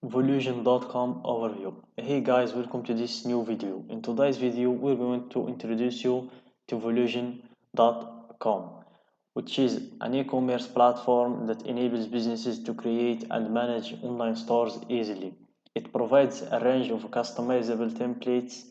Volusion.com overview. Hey guys, welcome to this new video. In today's video, we're going to introduce you to Volusion.com, which is an e-commerce platform that enables businesses to create and manage online stores easily. It provides a range of customizable templates,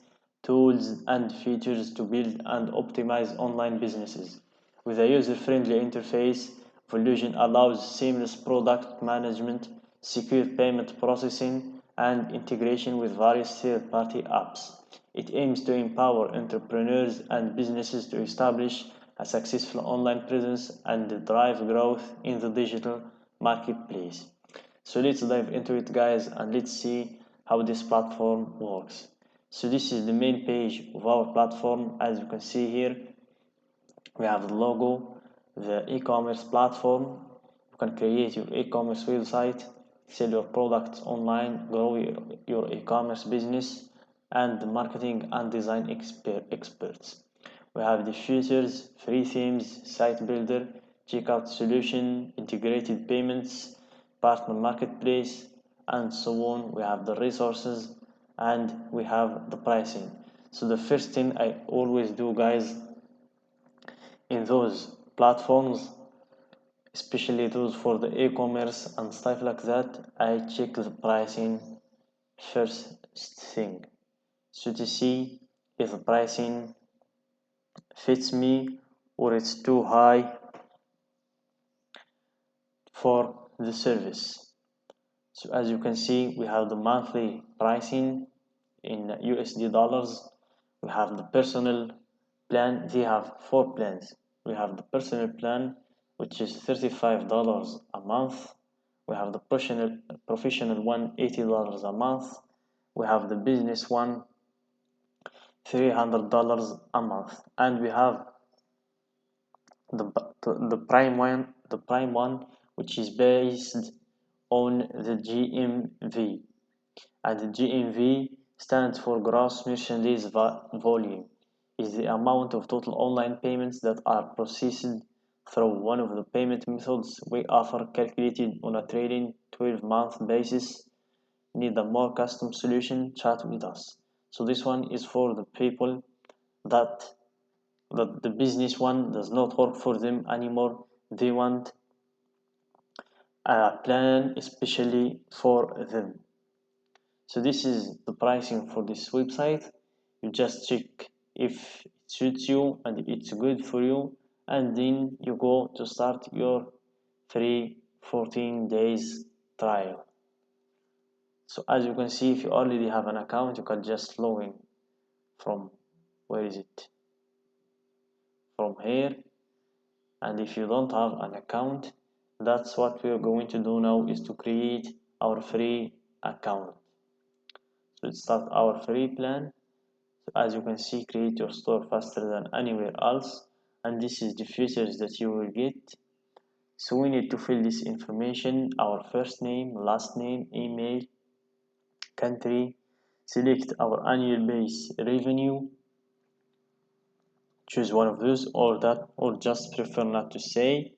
tools, and features to build and optimize online businesses. With a user-friendly interface, Volusion allows seamless product management, secure payment processing, and integration with various third-party apps. It aims to empower entrepreneurs and businesses to establish a successful online presence and drive growth in the digital marketplace. So let's dive into it, guys, and let's see how this platform works. So this is the main page of our platform. As you can see here, we have the logo, the e-commerce platform. You can create your e-commerce website, sell your products online, grow your e-commerce business, and the marketing and design experts. We have the features, free themes, site builder, checkout solution, integrated payments, partner marketplace, and so on. We have the resources and we have the pricing. So the first thing I always do, guys, in those platforms, especially those for the e-commerce and stuff like that, I check the pricing first thing, so to see if the pricing fits me or it's too high for the service. So as you can see, we have the monthly pricing in USD dollars. We have the personal plan. They have four plans. We have the personal plan, which is $35 a month. We have the professional one, $80 a month. We have the business one, $300 a month, and we have the prime one, which is based on the GMV, and the GMV stands for gross merchandise volume, is the amount of total online payments that are processed through one of the payment methods we offer, calculated on a trailing 12-month basis. Need a more custom solution? Chat with us. So this one is for the people that the business one does not work for them anymore. They want a plan especially for them. So this is the pricing for this website. You just check if it suits you and it's good for you, and then you go to start your free 14 days trial. So as you can see, if you already have an account, you can just log in from, where is it, from here. And if you don't have an account, that's what we're going to do now, is to create our free account. So let's start our free plan. So as you can see, create your store faster than anywhere else, and this is the features that you will get. So we need to fill this information: our first name, last name, email, country, select our annual base revenue, choose one of those, or that, or just prefer not to say.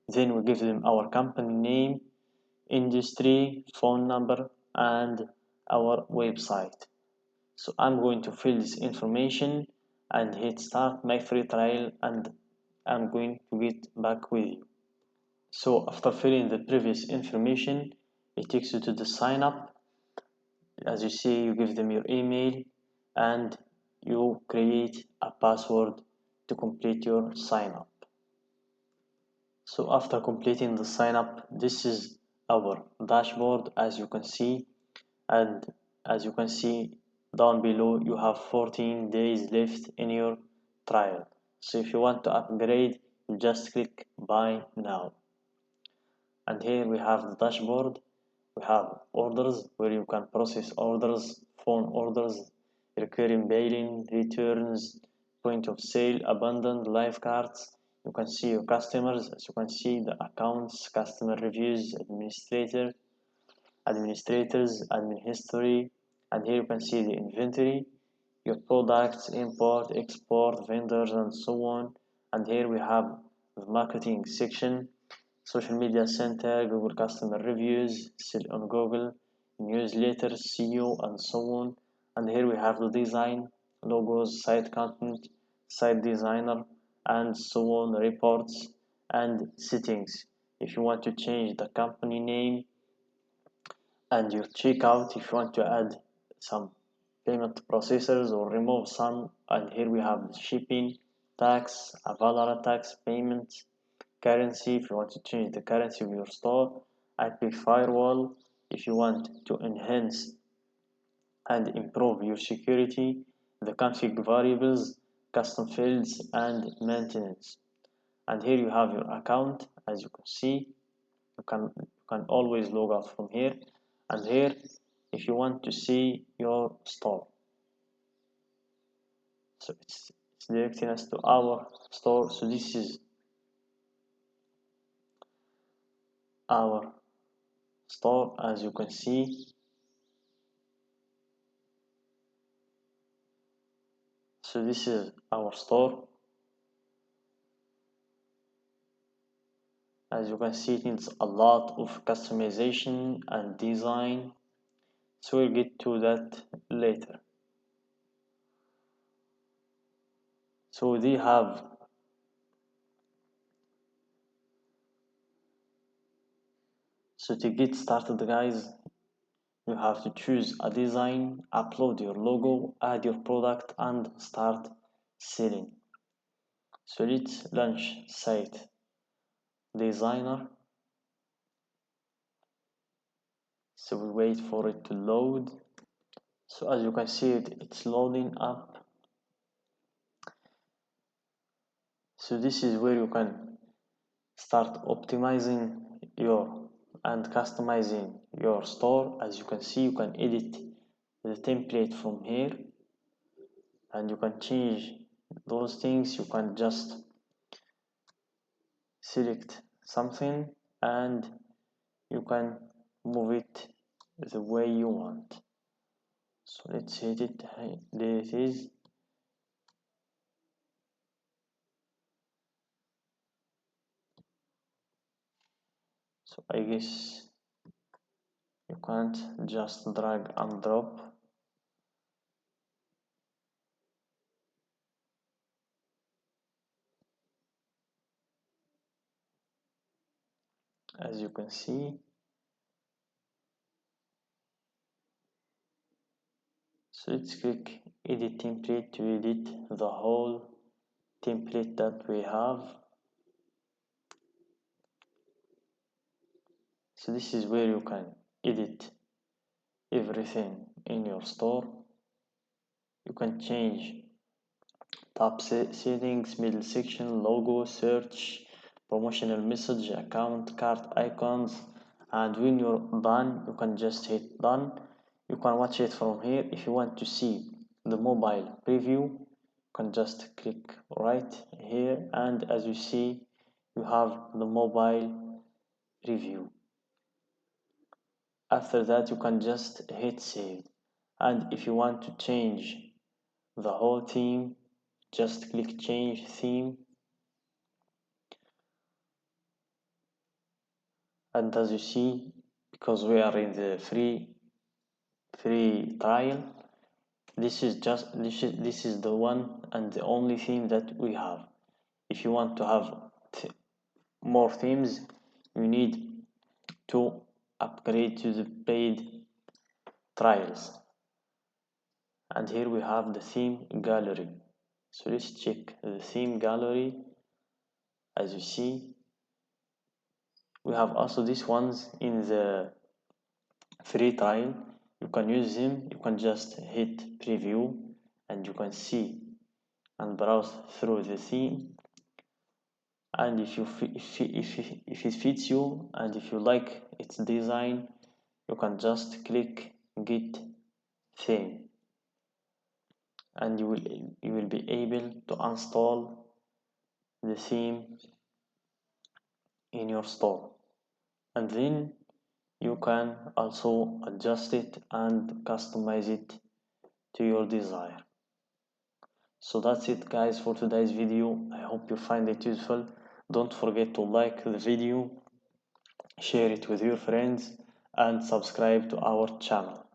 Then we give them our company name, industry, phone number, and our website. So I'm going to fill this information and hit start my free trial, and I'm going to get back with you. So after filling the previous information, it takes you to the sign up. As you see, you give them your email and you create a password to complete your sign up. So after completing the sign up, this is our dashboard, as you can see, and as you can see down below, you have 14 days left in your trial. So if you want to upgrade, you just click buy now. And here we have the dashboard. We have orders, where you can process orders, phone orders, recurring billing, returns, point of sale, abandoned, live cards. You can see your customers. As you can see, the accounts, customer reviews, administrators, admin history, and here you can see the inventory, your products, import, export, vendors, and so on. And here we have the marketing section. social media center, Google customer reviews, sell on Google, newsletters, SEO, and so on. And here we have the design, logos, site content, site designer, and so on, reports and settings. If you want to change the company name and your checkout, if you want to add some payment processors or remove some, and here we have shipping, tax, avalara tax, payments, currency, if you want to change the currency of your store, IP firewall, if you want to enhance and improve your security, the config variables, custom fields, and maintenance. And here you have your account. As you can see, you can always log out from here. And here, if you want to see your store, so it's directing us to our store. So this is our store, as you can see. So this is our store. As you can see, it needs a lot of customization and design, so we'll get to that later. So they have, so to get started guys, you have to choose a design, upload your logo, add your product, and start selling. So let's launch site designer. So we wait for it to load. So as you can see, it's loading up. So this is where you can start optimizing your and customizing your store. As you can see, you can edit the template from here, and you can change those things. You can just select something and you can move it the way you want. So let's hit it. There it is. So I guess you can't just drag and drop. As you can see, so let's click edit template to edit the whole template that we have. So this is where you can edit everything in your store. You can change top settings, middle section, logo, search, promotional message, account, cart icons, and when you're done, you can just hit done. You can watch it from here. If you want to see the mobile preview, you can just click right here, and as you see, you have the mobile preview. After that, you can just hit save, and if you want to change the whole theme, just click change theme, and as you see, because we are in the free trial, this is the one and the only theme that we have. If you want to have more themes, you need to upgrade to the paid trials. And here we have the theme gallery. So let's check the theme gallery. As you see, we have also these ones in the free trial. You can use them. You can just hit preview and you can see and browse through the theme, and if it fits you and if you like its design, you can just click get theme, and you will be able to install the theme in your store, and then you can also adjust it and customize it to your desire. So that's it guys for today's video. I hope you find it useful. Don't forget to like the video share it with your friends, and subscribe to our channel.